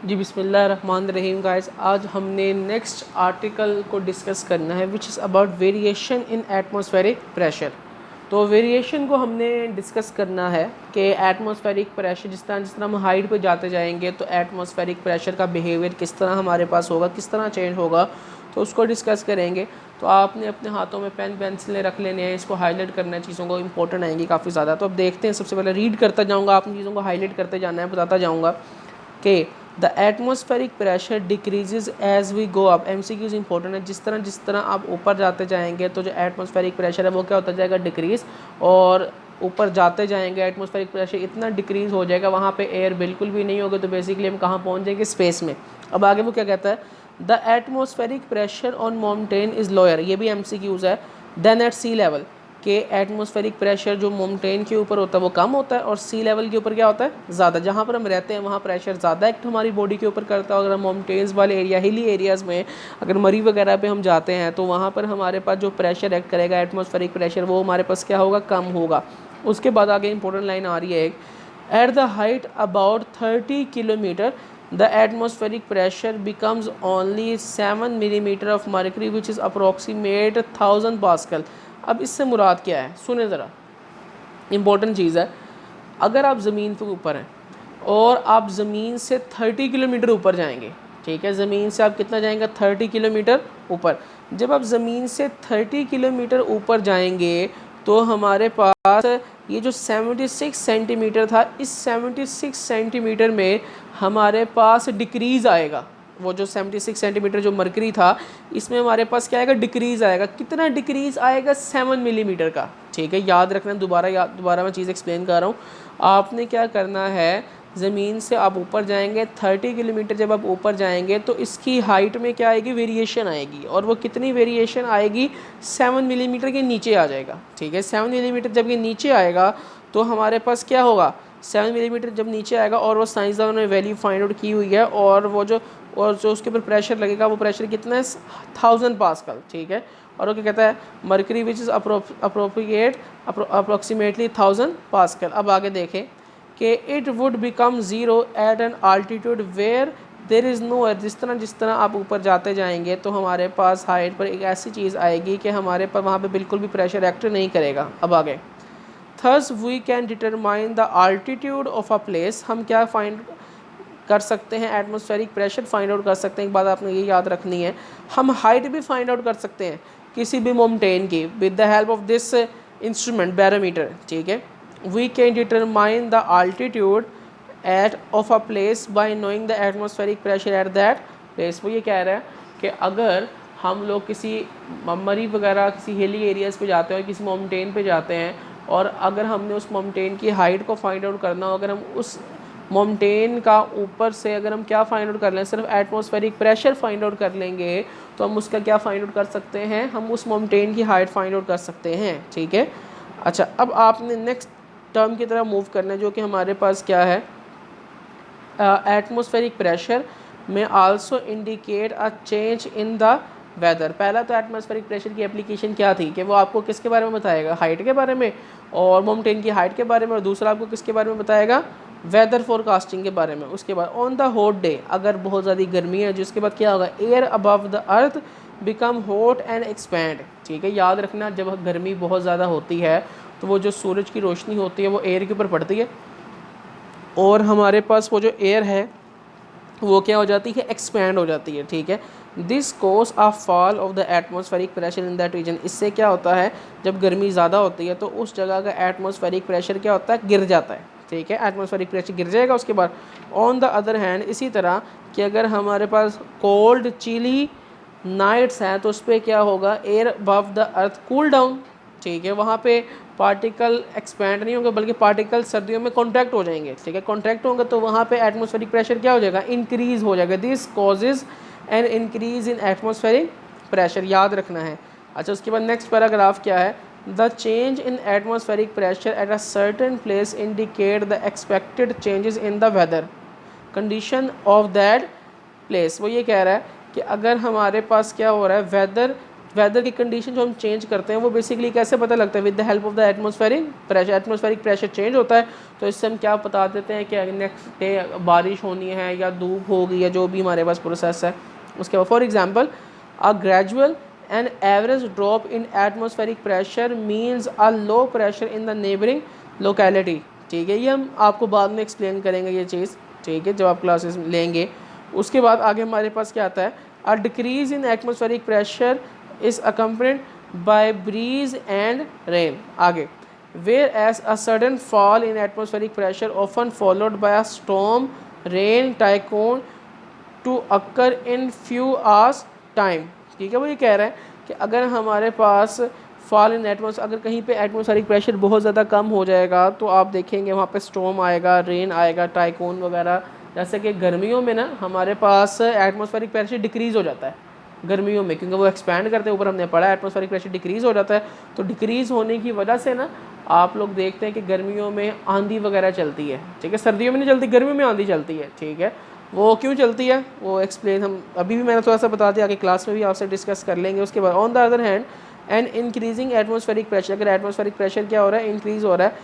जी बिस्मिल्लाहिर्रहमानिर्रहीम गाइस, आज हमने नेक्स्ट आर्टिकल को डिस्कस करना है which is about variation in atmospheric pressure. तो वेरिएशन को हमने डिस्कस करना है कि एटमॉस्फेरिक प्रेशर जिस तरह हम हाइट पे जाते जाएंगे तो एटमॉस्फेरिक प्रेशर का बिहेवियर किस तरह हमारे पास होगा, किस तरह चेंज होगा, तो उसको डिस्कस करेंगे। तो आपने अपने हाथों में पेन पेंसिलें रख लेने हैं, इसको हाईलाइट करना है, चीज़ों को इंपॉर्टेंट आएंगी काफ़ी ज़्यादा। तो अब देखते हैं, सबसे पहले रीड करता जाऊँगा, आपने चीज़ों को हाईलाइट करते जाना है, बताता जाऊँगा कि the atmospheric pressure decreases as we go up. MCQs important है। जिस तरह आप ऊपर जाते जाएंगे तो जो एटमॉस्फेरिक प्रेशर है वो क्या होता जाएगा, डिक्रीज़। और ऊपर जाते जाएंगे एटमॉस्फेरिक प्रेशर इतना डिक्रीज़ हो जाएगा, वहाँ पे एयर बिल्कुल भी नहीं होगा, तो बेसिकली हम कहाँ पहुँच जाएंगे, स्पेस में। अब आगे वो क्या कहता है, the atmospheric pressure on mountain is lower, ये भी MCQs है, देन एट सी लेवल, कि एटमॉस्फेरिक प्रेशर जो माउंटेन के ऊपर होता है वो कम होता है और सी लेवल के ऊपर क्या होता है, ज़्यादा। जहाँ पर हम रहते हैं वहाँ प्रेशर ज़्यादा एक्ट हमारी बॉडी के ऊपर करता है। अगर हम माउंटेन्स वाले एरिया, हिली एरियाज़ में, अगर मरी वगैरह पे हम जाते हैं तो वहाँ पर हमारे पास जो प्रेशर एक्ट करेगा एटमॉस्फेरिक प्रेशर, वो हमारे पास क्या होगा, कम होगा। उसके बाद आगे इंपॉर्टेंट लाइन आ रही है एक, at the height about 30 kilometre the atmospheric pressure becomes only 7 millimetre of mercury which is approximate 1000 pascal. अब इससे मुराद क्या है, सुने ज़रा, इंपॉर्टेंट चीज़ है। अगर आप ज़मीन के ऊपर हैं और आप ज़मीन से 30 किलोमीटर ऊपर जाएंगे, ठीक है, ज़मीन से आप कितना जाएंगे, 30 किलोमीटर ऊपर। जब आप ज़मीन से 30 किलोमीटर ऊपर जाएंगे तो हमारे पास ये जो 76 सेंटीमीटर था, इस 76 सेंटीमीटर में हमारे पास डिक्रीज़ आएगा। वो जो 76 सेंटीमीटर जो मरकरी था, इसमें हमारे पास क्या आएगा, डिक्रीज़ आएगा। कितना डिक्रीज़ आएगा, 7 मिलीमीटर का। ठीक है, याद रखना, दोबारा मैं चीज़ एक्सप्लेन कर रहा हूँ। आपने क्या करना है, ज़मीन से आप ऊपर जाएंगे 30 किलोमीटर, जब आप ऊपर जाएंगे तो इसकी हाइट में क्या आएगी, वेरिएशन आएगी। और वो कितनी वेरिएशन आएगी, 7 मिलीमीटर के नीचे आ जाएगा। ठीक है, 7 मिलीमीटर जब ये नीचे आएगा तो हमारे पास क्या होगा, 7 मिलीमीटर जब नीचे आएगा, और वो साइंसदानों ने वैल्यू फाइंड आउट की हुई है, और जो उसके ऊपर प्रेशर लगेगा वो प्रेशर कितना है, 1000 पास्कल। ठीक है, और वो क्या कहता है, mercury which is approximately 1000 pascal. अब आगे देखें कि it would become zero at an altitude where there is no air. जिस तरह आप ऊपर जाते जाएंगे तो हमारे पास हाइट पर एक ऐसी चीज़ आएगी कि हमारे पास वहाँ पे बिल्कुल भी प्रेशर एक्ट नहीं करेगा। अब आगे, thus we can determine the altitude of a place. हम क्या फाइंड कर सकते हैं, एटमॉस्फेरिक प्रेशर फाइंड आउट कर सकते हैं। एक बात आपने ये याद रखनी है, हम हाइट भी फाइंड आउट कर सकते हैं किसी भी माउंटेन की with the help of this instrument, barometer. ठीक है, we can determine the altitude at of a place by knowing the atmospheric pressure at that place. वो ये कह रहा है कि अगर हम लोग किसी मरी वगैरह, किसी हिली एरियाज़ पे जाते हैं और किसी माउंटेन पे जाते हैं, और अगर हमने उस माउंटेन की हाइट को फाइंड आउट करना हो, अगर हम उस माउंटेन का ऊपर से अगर हम क्या फाइंड आउट कर लें, सिर्फ एटमॉस्फेरिक प्रेशर फाइंड आउट कर लेंगे, तो हम उसका क्या फाइंड आउट कर सकते हैं, हम उस माउंटेन की हाइट फाइंड आउट कर सकते हैं। ठीक है, अच्छा, अब आपने नेक्स्ट टर्म की तरफ मूव करना है, जो कि हमारे पास क्या है, atmospheric pressure may also indicate a change in the weather. पहला तो एटमॉस्फेरिक प्रेशर की एप्लीकेशन क्या थी कि वो आपको किसके बारे में बताएगा, हाइट के बारे में और माउंटेन की हाइट के बारे में, और दूसरा आपको किसके बारे में बताएगा, वेदर फोरकास्टिंग के बारे में। उसके बाद ऑन द हॉट डे, अगर बहुत ज़्यादा गर्मी है, जिसके बाद क्या होगा, air above the earth become hot and expand. ठीक है, याद रखना, जब गर्मी बहुत ज़्यादा होती है तो वो जो सूरज की रोशनी होती है वो एयर के ऊपर पड़ती है, और हमारे पास वो जो एयर है वो क्या हो जाती है, एक्सपैंड हो जाती है। ठीक है, this cause a fall of the atmospheric pressure in that region. इससे क्या होता है, जब गर्मी ज़्यादा होती है तो उस जगह का एटमॉस्फेरिक प्रेशर क्या होता है, गिर जाता है। ठीक है, एटमॉस्फेरिक प्रेशर गिर जाएगा। उसके बाद ऑन द अदर हैंड, इसी तरह कि अगर हमारे पास कोल्ड चिली नाइट्स हैं तो उस पर क्या होगा, air above the earth cool down. ठीक है, वहाँ पे पार्टिकल एक्सपैंड नहीं होंगे बल्कि पार्टिकल सर्दियों में कॉन्ट्रैक्ट हो जाएंगे। ठीक है, कॉन्ट्रैक्ट होंगे तो वहाँ पे एटमॉस्फेरिक प्रेशर क्या हो जाएगा, इंक्रीज़ हो जाएगा। This causes an increase in atmospheric pressure, याद रखना है। अच्छा, उसके बाद नेक्स्ट पैराग्राफ क्या है, the change in atmospheric pressure at a certain place indicate the expected changes in the weather condition of that place. वो ये कह रहा है कि अगर हमारे पास क्या हो रहा है, वेदर वेदर की कंडीशन जो हम चेंज करते हैं वो बेसिकली कैसे पता लगता है, with the help of the atmospheric pressure. Atmospheric pressure change होता है तो इससे हम क्या बता देते हैं कि नेक्स्ट डे बारिश होनी है या धूप होगी या जो भी हमारे पास प्रोसेस है। उसके बाद for example a gradual and average drop in atmospheric pressure means a low pressure in the neighbouring locality. ठीक है, ये हम आपको बाद में एक्सप्लेन करेंगे ये चीज़, ठीक है, जब आप क्लासेस लेंगे। उसके बाद आगे हमारे पास क्या आता है, a decrease in atmospheric pressure is accompanied by breeze and rain। आगे, whereas a sudden fall in atmospheric pressure often followed by a storm, rain, typhoon to occur in few hours time। ठीक है, वो ये कह रहा है कि अगर हमारे पास फॉल इन एटमॉस्फेयर, अगर कहीं पे एटमॉस्फेरिक प्रेशर बहुत ज़्यादा कम हो जाएगा तो आप देखेंगे वहाँ पे स्टॉर्म आएगा, रेन आएगा, टाइकोन वगैरह। जैसे कि गर्मियों में ना हमारे पास एटमॉस्फेरिक प्रेशर डिक्रीज़ हो जाता है गर्मियों में, क्योंकि वो एक्सपैंड करते हैं, ऊपर हमने पढ़ा एटमॉस्फेरिक प्रेशर डिक्रीज़ हो जाता है। तो डिक्रीज़ होने की वजह से ना आप लोग देखते हैं कि गर्मियों में आंधी वगैरह चलती है, ठीक है, सर्दियों में नहीं चलती, गर्मियों में आंधी चलती है। ठीक है, वो क्यों चलती है वो एक्सप्लेन हम अभी भी मैंने थोड़ा सा बता दिया, आगे क्लास में भी आपसे डिस्कस कर लेंगे। उसके बाद on the other hand and increasing atmospheric pressure, अगर एटमॉस्फेरिक प्रेशर क्या हो रहा है, इंक्रीज़ हो रहा है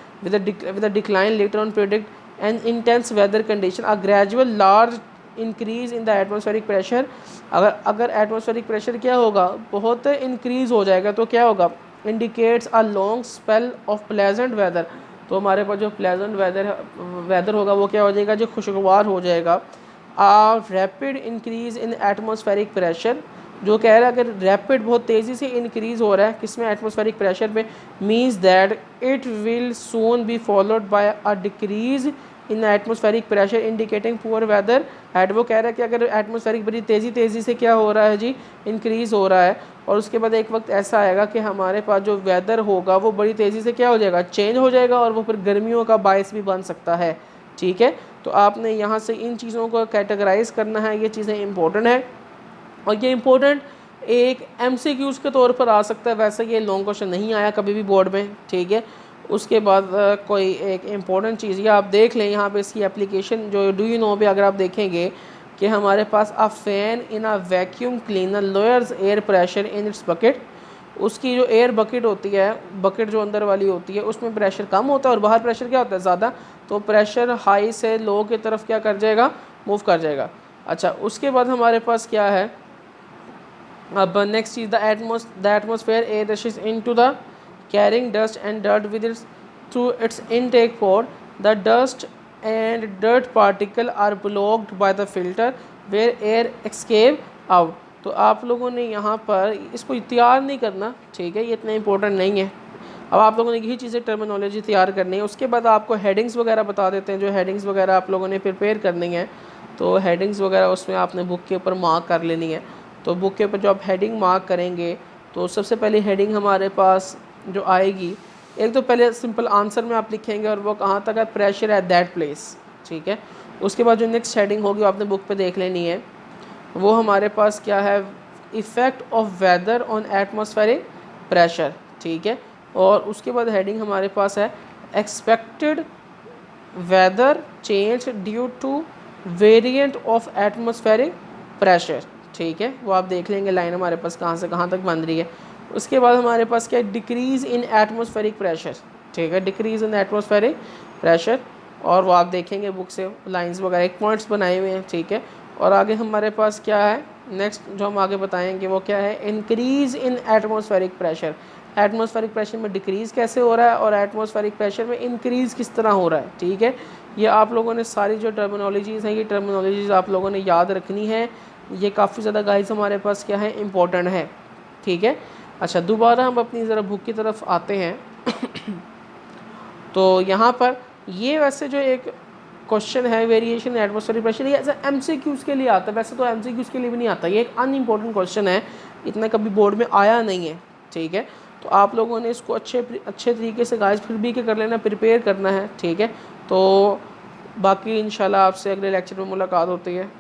with a decline later on predict and intense weather condition, a gradual large increase in the atmospheric pressure. अगर एटमॉस्फेरिक प्रेशर क्या होगा, बहुत इंक्रीज़ हो जाएगा तो क्या होगा, indicates a long spell of pleasant weather. तो हमारे पास जो प्लेजेंट वेदर होगा वो क्या हो जाएगा, जो खुशगवार हो जाएगा। A rapid increase in atmospheric pressure, जो कह रहा है अगर रैपिड बहुत तेज़ी से इंक्रीज़ हो रहा है किसमें, एटमॉस्फेरिक प्रेशर में, means that it will soon be followed by a decrease in atmospheric pressure indicating poor weather at. वो कह रहा है कि अगर एटमॉस्फेरिक बड़ी तेज़ी से क्या हो रहा है जी, इंक्रीज़ हो रहा है, और उसके बाद एक वक्त ऐसा आएगा कि हमारे पास जो वेदर होगा वो बड़ी तेज़ी से क्या हो जाएगा, चेंज हो जाएगा, और वो फिर गर्मियों का बायस भी बन सकता है। ठीक है, तो आपने यहाँ से इन चीज़ों को कैटेगराइज करना है, ये चीज़ें इंपॉर्टेंट है, और ये इंपॉर्टेंट एक MCQs के तौर पर आ सकता है, वैसे ये लॉन्ग क्वेश्चन नहीं आया कभी भी बोर्ड में। ठीक है, उसके बाद कोई एक इम्पॉर्टेंट चीज़ ये आप देख लें यहाँ पे, इसकी एप्लीकेशन जो डू यू नो पे अगर आप देखेंगे कि हमारे पास a fan in a vacuum cleaner lowers air pressure in its bucket. उसकी जो एयर बकेट होती है, बकेट जो अंदर वाली होती है, उसमें प्रेशर कम होता है और बाहर प्रेशर क्या होता है, ज़्यादा, तो प्रेशर हाई से लो की तरफ क्या कर जाएगा, मूव कर जाएगा। अच्छा, उसके बाद हमारे पास क्या है, अब next cheese, the atmosphere air rashes into the carrying dust and dirt with its through its intake port. The dust and dirt particle are blocked by the filter where air escape out। तो आप लोगों ने यहाँ पर इसको तैयार नहीं करना, ठीक है, ये इतना इंपॉर्टेंट नहीं है। अब आप लोगों ने यही चीज़ें टर्मिनोलॉजी तैयार करनी है। उसके बाद आपको हेडिंग्स वगैरह बता देते हैं, जो हेडिंग्स वगैरह आप लोगों ने प्रिपेयर करनी है। तो हेडिंग्स वगैरह उसमें आपने बुक के ऊपर मार्क कर लेनी है। तो बुक के ऊपर जो आप हेडिंग मार्क करेंगे तो सबसे पहली हेडिंग हमारे पास जो आएगी, एक तो पहले सिंपल आंसर में आप लिखेंगे और वो कहाँ तक है, प्रेशर एट दैट प्लेस। ठीक है, उसके बाद जो नेक्स्ट हेडिंग होगी आपने बुक पे देख लेनी है, वो हमारे पास क्या है, effect of weather on atmospheric pressure. ठीक है, और उसके बाद हेडिंग हमारे पास है expected weather change due to variant of atmospheric pressure. ठीक है, वो आप देख लेंगे लाइन हमारे पास कहाँ से कहाँ तक बन रही है। उसके बाद हमारे पास क्या है, डिक्रीज़ इन एटमॉस्फेरिक प्रेशर। ठीक है, डिक्रीज़ इन एटमॉस्फेरिक प्रेशर, और वो आप देखेंगे बुक से लाइंस वगैरह एक पॉइंट्स बनाए हुए हैं। ठीक है, और आगे हमारे पास क्या है, नेक्स्ट जो हम आगे बताएंगे वो क्या है, increase in atmospheric pressure. Atmospheric pressure में डिक्रीज़ कैसे हो रहा है और एटमॉस्फेरिक प्रेशर में इंक्रीज़ किस तरह हो रहा है। ठीक है, ये आप लोगों ने सारी जो टर्मिनोलॉजीज़ हैं, ये टर्मिनोलॉजीज़ आप लोगों ने याद रखनी है। ये काफ़ी ज़्यादा गाइस हमारे पास क्या है, इंपॉर्टेंट है। ठीक है, अच्छा, दोबारा हम अपनी ज़रा बुक की तरफ आते हैं। तो यहाँ पर ये वैसे जो एक क्वेश्चन है, वेरिएशन एटमॉस्फेरिक प्रेशर, ये ऐसा MCQs के लिए आता है, वैसे तो MCQs के लिए भी नहीं आता, ये एक अनइम्पोर्टेंट क्वेश्चन है, इतना कभी बोर्ड में आया नहीं है। ठीक है, तो आप लोगों ने इसको अच्छे तरीके से गाइस फिर भी क्या कर लेना, प्रिपेयर करना है। ठीक है, तो बाकी इंशाल्लाह आपसे अगले लेक्चर में मुलाकात होती है।